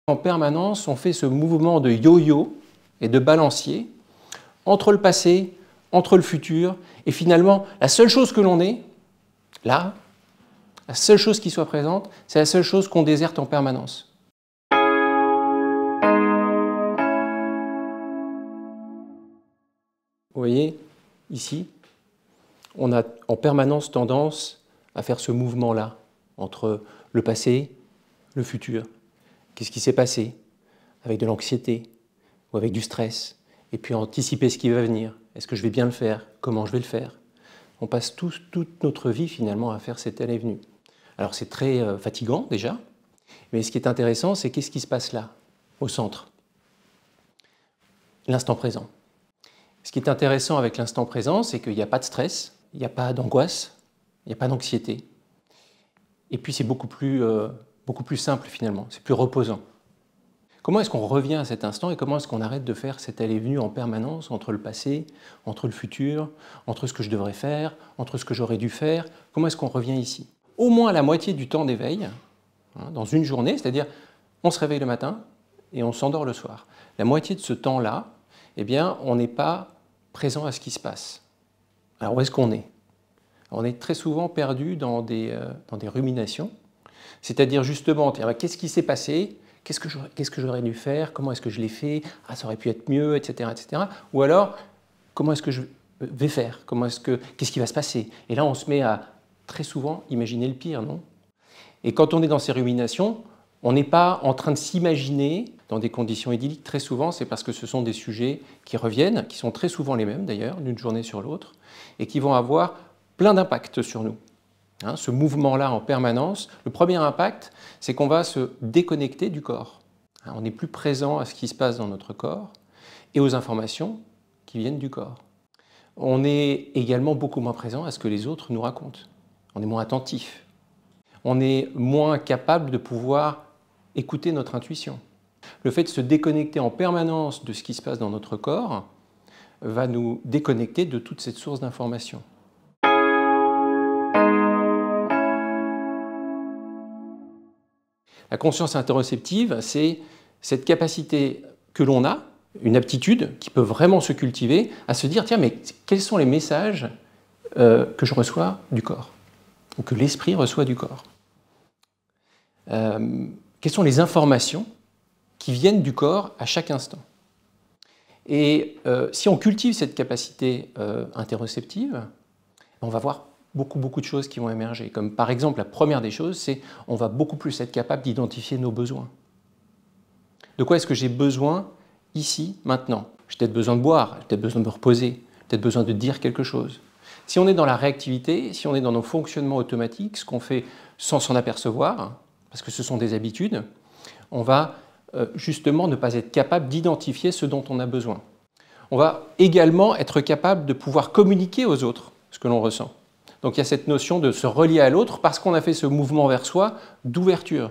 En permanence, on fait ce mouvement de yo-yo et de balancier entre le passé, entre le futur, et finalement, la seule chose que l'on est, là, la seule chose qui soit présente, c'est la seule chose qu'on déserte en permanence. Vous voyez, ici, on a en permanence tendance à faire ce mouvement-là, entre le passé, le futur. Qu'est-ce qui s'est passé? Avec de l'anxiété ou avec du stress. Et puis anticiper ce qui va venir. Est-ce que je vais bien le faire? Comment je vais le faire? On passe toute notre vie finalement à faire cet aller et venu. Alors c'est très fatigant déjà, mais ce qui est intéressant, c'est qu'est-ce qui se passe là, au centre? L'instant présent. Ce qui est intéressant avec l'instant présent, c'est qu'il n'y a pas de stress, il n'y a pas d'angoisse, il n'y a pas d'anxiété. Et puis c'est beaucoup plus simple finalement, c'est plus reposant. Comment est-ce qu'on revient à cet instant et comment est-ce qu'on arrête de faire cet aller et venu en permanence entre le passé, entre le futur, entre ce que je devrais faire, entre ce que j'aurais dû faire? Comment est-ce qu'on revient ici? Au moins la moitié du temps d'éveil, dans une journée, c'est-à-dire on se réveille le matin et on s'endort le soir. La moitié de ce temps-là, eh bien, on n'est pas présent à ce qui se passe. Alors où est-ce qu'on est? On est très souvent perdu dans des ruminations, c'est-à-dire justement, qu'est-ce qui s'est passé? Qu'est-ce que j'aurais dû faire? Comment est-ce que je l'ai fait? Ah, ça aurait pu être mieux, etc., etc. Ou alors, comment est-ce que je vais faire? Qu'est-ce qui va se passer? Et là, on se met à, très souvent, imaginer le pire, non? Et quand on est dans ces ruminations, on n'est pas en train de s'imaginer dans des conditions idylliques. Très souvent, c'est parce que ce sont des sujets qui reviennent, qui sont très souvent les mêmes d'ailleurs, d'une journée sur l'autre, et qui vont avoir plein d'impacts sur nous. Ce mouvement-là en permanence, le premier impact, c'est qu'on va se déconnecter du corps. On n'est plus présent à ce qui se passe dans notre corps et aux informations qui viennent du corps. On est également beaucoup moins présent à ce que les autres nous racontent. On est moins attentif. On est moins capable de pouvoir écouter notre intuition. Le fait de se déconnecter en permanence de ce qui se passe dans notre corps va nous déconnecter de toute cette source d'informations. La conscience interoceptive, c'est cette capacité que l'on a, une aptitude qui peut vraiment se cultiver, à se dire, tiens, mais quels sont les messages que je reçois du corps, ou que l'esprit reçoit du corps? Quelles sont les informations qui viennent du corps à chaque instant? Et si on cultive cette capacité interoceptive, on va voir beaucoup de choses qui vont émerger. Comme par exemple, la première des choses, c'est on va beaucoup plus être capable d'identifier nos besoins. De quoi est-ce que j'ai besoin ici, maintenant? J'ai peut-être besoin de boire, j'ai peut-être besoin de me reposer, j'ai peut-être besoin de dire quelque chose. Si on est dans la réactivité, si on est dans nos fonctionnements automatiques, ce qu'on fait sans s'en apercevoir, parce que ce sont des habitudes, on va justement ne pas être capable d'identifier ce dont on a besoin. On va également être capable de pouvoir communiquer aux autres ce que l'on ressent. Donc il y a cette notion de se relier à l'autre parce qu'on a fait ce mouvement vers soi d'ouverture.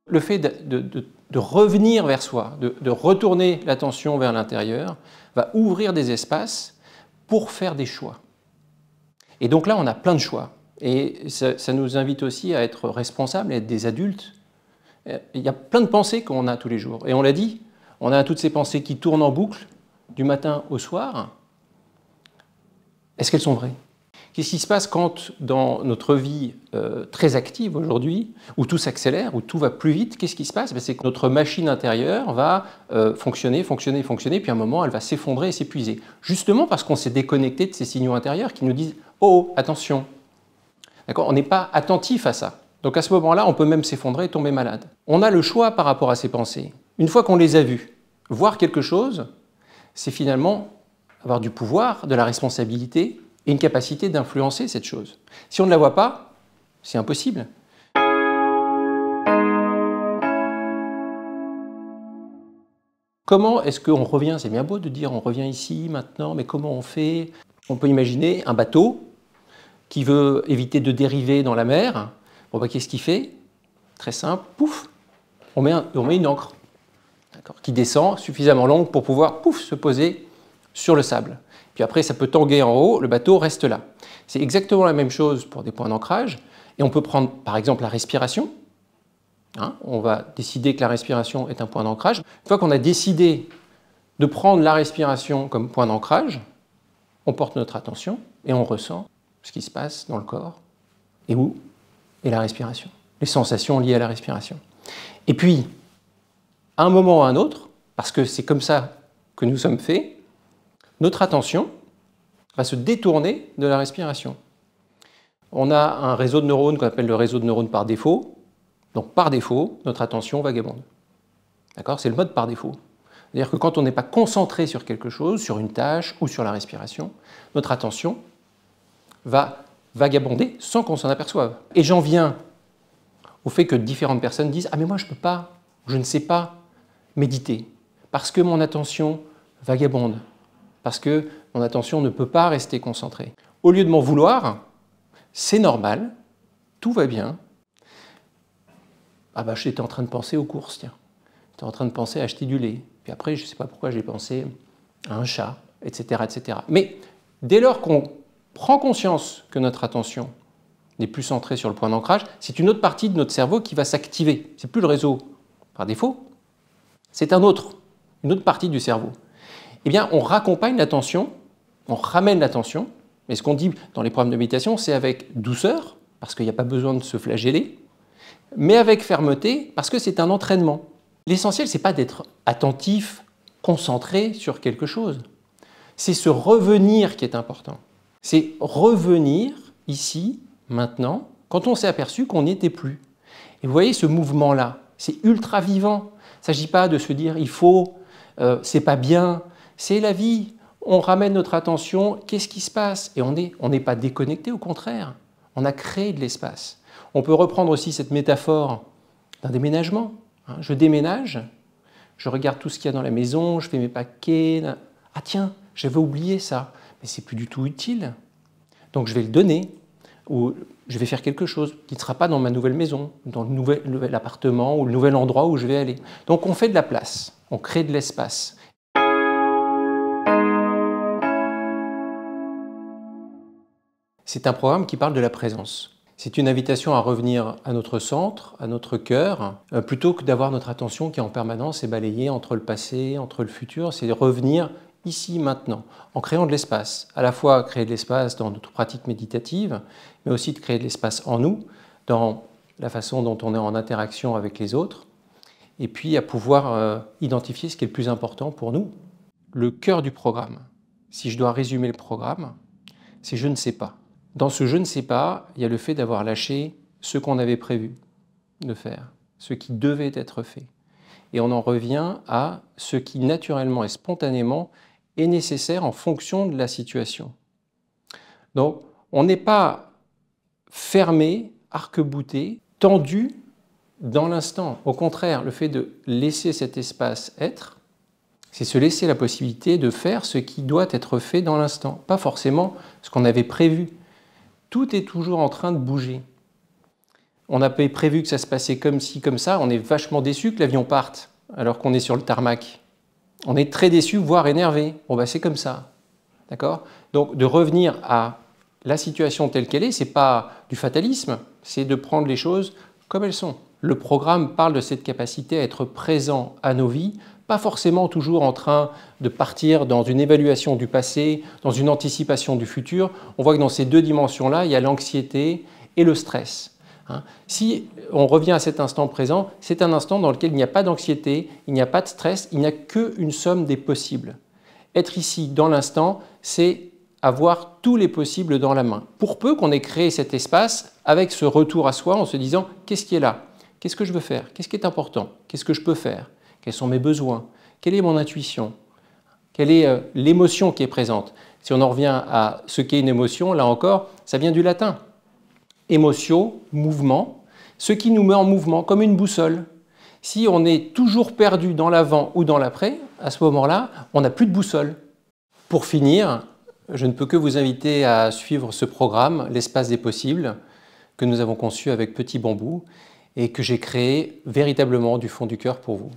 Le fait de revenir vers soi, de retourner l'attention vers l'intérieur, va ouvrir des espaces pour faire des choix. Et donc là, on a plein de choix. Et ça nous invite aussi à être responsables, à être des adultes. Il y a plein de pensées qu'on a tous les jours. Et on l'a dit, on a toutes ces pensées qui tournent en boucle du matin au soir. Est-ce qu'elles sont vraies? Qu'est-ce qui se passe quand, dans notre vie très active aujourd'hui, où tout s'accélère, où tout va plus vite, qu'est-ce qui se passe? C'est que notre machine intérieure va fonctionner, puis à un moment, elle va s'effondrer et s'épuiser. Justement parce qu'on s'est déconnecté de ces signaux intérieurs qui nous disent « Oh, attention !» On n'est pas attentif à ça. Donc à ce moment-là, on peut même s'effondrer et tomber malade. On a le choix par rapport à ces pensées. Une fois qu'on les a vues, voir quelque chose, c'est finalement avoir du pouvoir, de la responsabilité et une capacité d'influencer cette chose. Si on ne la voit pas, c'est impossible. Comment est-ce qu'on revient? C'est bien beau de dire on revient ici, maintenant, mais comment on fait? On peut imaginer un bateau qui veut éviter de dériver dans la mer. Bon, qu'est-ce qu'il fait? Très simple, pouf, on met une ancre qui descend suffisamment longue pour pouvoir pouf, se poser sur le sable. Puis après, ça peut tanguer en haut, le bateau reste là. C'est exactement la même chose pour des points d'ancrage. Et on peut prendre par exemple la respiration. On va décider que la respiration est un point d'ancrage. Une fois qu'on a décidé de prendre la respiration comme point d'ancrage, on porte notre attention et on ressent ce qui se passe dans le corps et où est la respiration, les sensations liées à la respiration. Et puis, à un moment ou à un autre, parce que c'est comme ça que nous sommes faits, notre attention va se détourner de la respiration. On a un réseau de neurones qu'on appelle le réseau de neurones par défaut. Donc par défaut, notre attention vagabonde. D'accord ? C'est le mode par défaut. C'est-à-dire que quand on n'est pas concentré sur quelque chose, sur une tâche ou sur la respiration, notre attention va vagabonder sans qu'on s'en aperçoive. Et j'en viens au fait que différentes personnes disent « Ah mais moi je ne peux pas, je ne sais pas méditer parce que mon attention vagabonde, parce que mon attention ne peut pas rester concentrée. » Au lieu de m'en vouloir, c'est normal, tout va bien. Ah bah j'étais en train de penser aux courses, tiens. J'étais en train de penser à acheter du lait. Puis après, je ne sais pas pourquoi j'ai pensé à un chat, etc., etc. Mais dès lors qu'on prend conscience que notre attention n'est plus centrée sur le point d'ancrage, c'est une autre partie de notre cerveau qui va s'activer. Ce n'est plus le réseau par défaut, c'est une autre partie du cerveau. Eh bien, on raccompagne l'attention, on ramène l'attention, mais ce qu'on dit dans les programmes de méditation, c'est avec douceur, parce qu'il n'y a pas besoin de se flageller, mais avec fermeté, parce que c'est un entraînement. L'essentiel, ce n'est pas d'être attentif, concentré sur quelque chose. C'est ce revenir qui est important. C'est revenir ici, maintenant, quand on s'est aperçu qu'on n'y était plus. Et vous voyez ce mouvement-là, c'est ultra vivant. Il ne s'agit pas de se dire « il faut, c'est pas bien », c'est la vie. On ramène notre attention, qu'est-ce qui se passe? Et on n'est pas déconnecté, au contraire. On a créé de l'espace. On peut reprendre aussi cette métaphore d'un déménagement. Je déménage, je regarde tout ce qu'il y a dans la maison, je fais mes paquets. Ah tiens, j'avais oublié ça, mais c'est plus du tout utile. Donc je vais le donner, ou je vais faire quelque chose qui ne sera pas dans ma nouvelle maison, dans le nouvel appartement ou le nouvel endroit où je vais aller. Donc on fait de la place, on crée de l'espace. C'est un programme qui parle de la présence. C'est une invitation à revenir à notre centre, à notre cœur, plutôt que d'avoir notre attention qui en permanence est balayée entre le passé, entre le futur. C'est de revenir ici, maintenant, en créant de l'espace. À la fois créer de l'espace dans notre pratique méditative, mais aussi de créer de l'espace en nous, dans la façon dont on est en interaction avec les autres, et puis à pouvoir identifier ce qui est le plus important pour nous. Le cœur du programme, si je dois résumer le programme, c'est « je ne sais pas ». Dans ce « je ne sais pas », il y a le fait d'avoir lâché ce qu'on avait prévu de faire, ce qui devait être fait. Et on en revient à ce qui naturellement et spontanément est nécessaire en fonction de la situation. Donc, on n'est pas fermé, arc-bouté, tendu dans l'instant. Au contraire, le fait de laisser cet espace être, c'est se laisser la possibilité de faire ce qui doit être fait dans l'instant, pas forcément ce qu'on avait prévu. Tout est toujours en train de bouger. On avait prévu que ça se passait comme ci, comme ça, on est vachement déçu que l'avion parte alors qu'on est sur le tarmac. On est très déçu, voire énervé. Bon, bah, c'est comme ça. D'accord ? Donc, de revenir à la situation telle qu'elle est, ce n'est pas du fatalisme, c'est de prendre les choses comme elles sont. Le programme parle de cette capacité à être présent à nos vies, pas forcément toujours en train de partir dans une évaluation du passé, dans une anticipation du futur. On voit que dans ces deux dimensions-là, il y a l'anxiété et le stress. Si on revient à cet instant présent, c'est un instant dans lequel il n'y a pas d'anxiété, il n'y a pas de stress, il n'y a qu'une somme des possibles. Être ici, dans l'instant, c'est avoir tous les possibles dans la main. Pour peu qu'on ait créé cet espace avec ce retour à soi en se disant « qu'est-ce qui est là ? Qu'est-ce que je veux faire ? Qu'est-ce qui est important ? Qu'est-ce que je peux faire ? Quels sont mes besoins ? Quelle est mon intuition ? Quelle est l'émotion qui est présente ?» Si on en revient à ce qu'est une émotion, là encore, ça vient du latin. Émotion, mouvement, ce qui nous met en mouvement, comme une boussole. Si on est toujours perdu dans l'avant ou dans l'après, à ce moment-là, on n'a plus de boussole. Pour finir, je ne peux que vous inviter à suivre ce programme, l'Espace des possibles, que nous avons conçu avec Petit Bambou et que j'ai créé véritablement du fond du cœur pour vous.